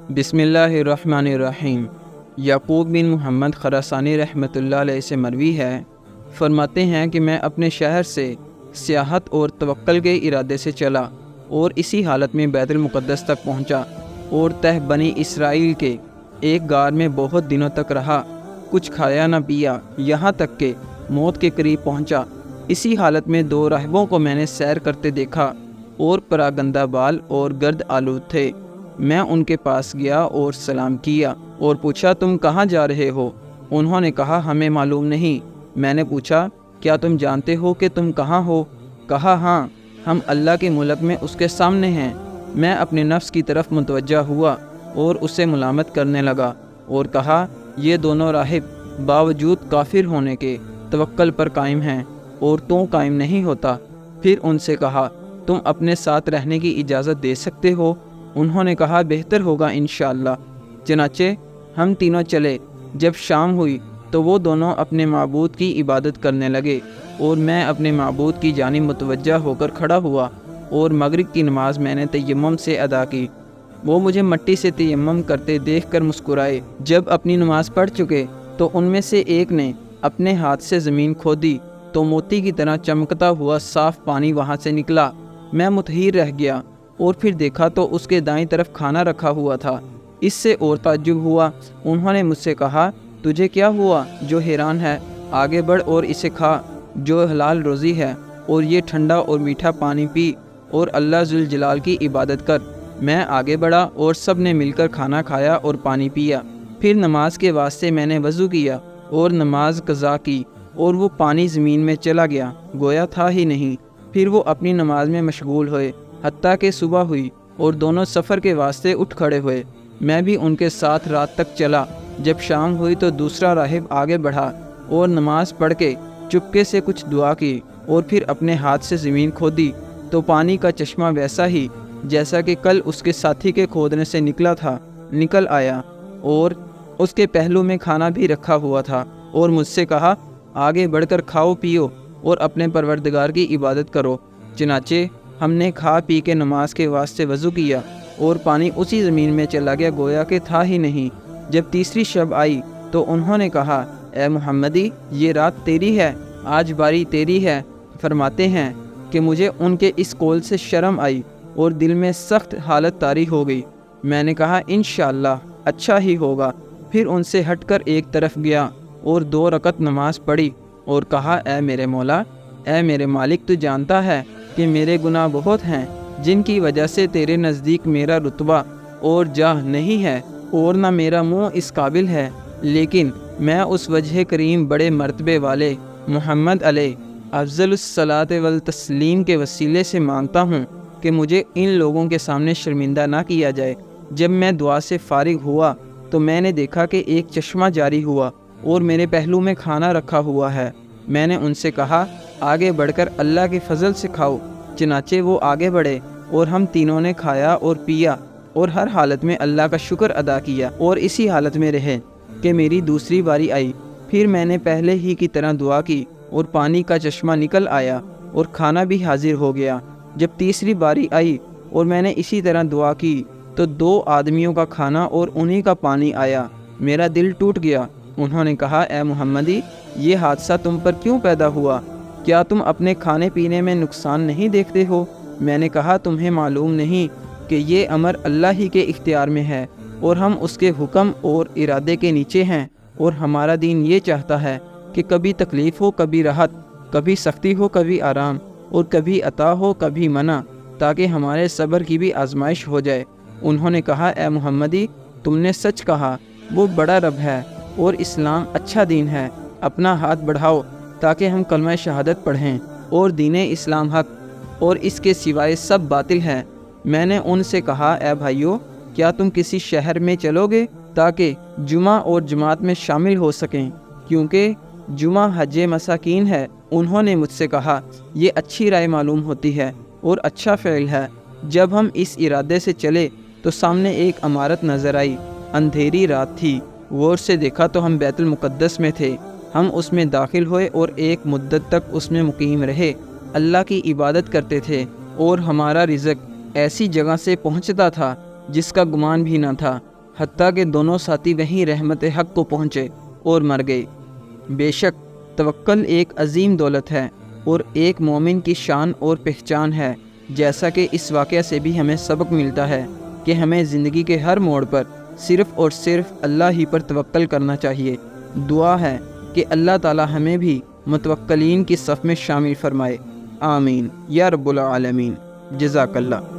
بسم اللہ الرحمن الرحیم۔ یعقوب بن محمد خراسانی رحمۃ اللہ علیہ سے مروی ہے، فرماتے ہیں کہ میں اپنے شہر سے سیاحت اور توکل کے ارادے سے چلا اور اسی حالت میں بیت المقدس تک پہنچا اور تہ بنی اسرائیل کے ایک غار میں بہت دنوں تک رہا، کچھ کھایا نہ پیا، یہاں تک کہ موت کے قریب پہنچا۔ اسی حالت میں دو راہبوں کو میں نے سیر کرتے دیکھا اور پراگندہ بال اور گرد آلود تھے۔ میں ان کے پاس گیا اور سلام کیا اور پوچھا تم کہاں جا رہے ہو؟ انہوں نے کہا ہمیں معلوم نہیں۔ میں نے پوچھا کیا تم جانتے ہو کہ تم کہاں ہو؟ کہا ہاں، ہم اللہ کے ملک میں اس کے سامنے ہیں۔ میں اپنے نفس کی طرف متوجہ ہوا اور اسے ملامت کرنے لگا اور کہا یہ دونوں راہب باوجود کافر ہونے کے توکل پر قائم ہیں اور تو قائم نہیں ہوتا۔ پھر ان سے کہا تم اپنے ساتھ رہنے کی اجازت دے سکتے ہو؟ انہوں نے کہا بہتر ہوگا انشاءاللہ۔ چنانچہ ہم تینوں چلے۔ جب شام ہوئی تو وہ دونوں اپنے معبود کی عبادت کرنے لگے اور میں اپنے معبود کی جانب متوجہ ہو کر کھڑا ہوا اور مغرب کی نماز میں نے تیمم سے ادا کی۔ وہ مجھے مٹی سے تیمم کرتے دیکھ کر مسکرائے۔ جب اپنی نماز پڑھ چکے تو ان میں سے ایک نے اپنے ہاتھ سے زمین کھودی تو موتی کی طرح چمکتا ہوا صاف پانی وہاں سے نکلا۔ میں متحیر رہ گیا اور پھر دیکھا تو اس کے دائیں طرف کھانا رکھا ہوا تھا۔ اس سے اور تعجب ہوا۔ انہوں نے مجھ سے کہا تجھے کیا ہوا جو حیران ہے؟ آگے بڑھ اور اسے کھا جو حلال روزی ہے، اور یہ ٹھنڈا اور میٹھا پانی پی اور اللہ ذوالجلال کی عبادت کر۔ میں آگے بڑھا اور سب نے مل کر کھانا کھایا اور پانی پیا۔ پھر نماز کے واسطے میں نے وضو کیا اور نماز قضا کی اور وہ پانی زمین میں چلا گیا، گویا تھا ہی نہیں۔ پھر وہ اپنی نماز میں مشغول ہوئے حتیٰ کہ صبح ہوئی اور دونوں سفر کے واسطے اٹھ کھڑے ہوئے۔ میں بھی ان کے ساتھ رات تک چلا۔ جب شام ہوئی تو دوسرا راہب آگے بڑھا اور نماز پڑھ کے چپکے سے کچھ دعا کی اور پھر اپنے ہاتھ سے زمین کھودی تو پانی کا چشمہ ویسا ہی جیسا کہ کل اس کے ساتھی کے کھودنے سے نکلا تھا نکل آیا، اور اس کے پہلو میں کھانا بھی رکھا ہوا تھا، اور مجھ سے کہا آگے بڑھ کر کھاؤ پیو اور اپنے پروردگار کی عبادت کرو۔ چنانچہ ہم نے کھا پی کے نماز کے واسطے وضو کیا اور پانی اسی زمین میں چلا گیا، گویا کہ تھا ہی نہیں۔ جب تیسری شب آئی تو انہوں نے کہا اے محمدی یہ رات تیری ہے، آج باری تیری ہے۔ فرماتے ہیں کہ مجھے ان کے اس قول سے شرم آئی اور دل میں سخت حالت طاری ہو گئی۔ میں نے کہا انشاءاللہ اچھا ہی ہوگا۔ پھر ان سے ہٹ کر ایک طرف گیا اور 2 رکعت نماز پڑھی اور کہا اے میرے مولا، اے میرے مالک، تو جانتا ہے کہ میرے گناہ بہت ہیں جن کی وجہ سے تیرے نزدیک میرا رتبہ اور جاہ نہیں ہے اور نہ میرا منہ اس قابل ہے، لیکن میں اس وجہ کریم بڑے مرتبے والے محمد علیہ افضل الصلاۃ والتسلیم کے وسیلے سے مانگتا ہوں کہ مجھے ان لوگوں کے سامنے شرمندہ نہ کیا جائے۔ جب میں دعا سے فارغ ہوا تو میں نے دیکھا کہ ایک چشمہ جاری ہوا اور میرے پہلو میں کھانا رکھا ہوا ہے۔ میں نے ان سے کہا آگے بڑھ کر اللہ کے فضل سے کھاؤ۔ چنانچہ وہ آگے بڑھے اور ہم تینوں نے کھایا اور پیا اور ہر حالت میں اللہ کا شکر ادا کیا اور اسی حالت میں رہے کہ میری دوسری باری آئی۔ پھر میں نے پہلے ہی کی طرح دعا کی اور پانی کا چشمہ نکل آیا اور کھانا بھی حاضر ہو گیا۔ جب تیسری باری آئی اور میں نے اسی طرح دعا کی تو 2 آدمیوں کا کھانا اور انہی کا پانی آیا۔ میرا دل ٹوٹ گیا۔ انہوں نے کہا اے محمدی یہ حادثہ تم پر کیوں پیدا ہوا؟ کیا تم اپنے کھانے پینے میں نقصان نہیں دیکھتے ہو؟ میں نے کہا تمہیں معلوم نہیں کہ یہ امر اللہ ہی کے اختیار میں ہے اور ہم اس کے حکم اور ارادے کے نیچے ہیں، اور ہمارا دین یہ چاہتا ہے کہ کبھی تکلیف ہو کبھی راحت، کبھی سختی ہو کبھی آرام، اور کبھی عطا ہو کبھی منع، تاکہ ہمارے صبر کی بھی آزمائش ہو جائے۔ انہوں نے کہا اے محمدی تم نے سچ کہا، وہ بڑا رب ہے اور اسلام اچھا دین ہے۔ اپنا ہاتھ بڑھاؤ تاکہ ہم کلمہ شہادت پڑھیں، اور دین اسلام حق اور اس کے سوائے سب باطل ہے۔ میں نے ان سے کہا اے بھائیو کیا تم کسی شہر میں چلو گے تاکہ جمعہ اور جماعت میں شامل ہو سکیں، کیونکہ جمعہ حج مساکین ہے۔ انہوں نے مجھ سے کہا یہ اچھی رائے معلوم ہوتی ہے اور اچھا فعل ہے۔ جب ہم اس ارادے سے چلے تو سامنے ایک عمارت نظر آئی۔ اندھیری رات تھی۔ غور سے دیکھا تو ہم بیت المقدس میں تھے۔ ہم اس میں داخل ہوئے اور ایک مدت تک اس میں مقیم رہے، اللہ کی عبادت کرتے تھے، اور ہمارا رزق ایسی جگہ سے پہنچتا تھا جس کا گمان بھی نہ تھا۔ حتیٰ کہ دونوں ساتھی وہیں رحمت حق کو پہنچے اور مر گئے۔ بے شک توکل ایک عظیم دولت ہے اور ایک مومن کی شان اور پہچان ہے، جیسا کہ اس واقعہ سے بھی ہمیں سبق ملتا ہے کہ ہمیں زندگی کے ہر موڑ پر صرف اور صرف اللہ ہی پر توکل کرنا چاہیے۔ دعا ہے کہ اللہ تعالی ہمیں بھی متوکلین کی صف میں شامل فرمائے، آمین یا رب العالمین۔ جزاک اللہ۔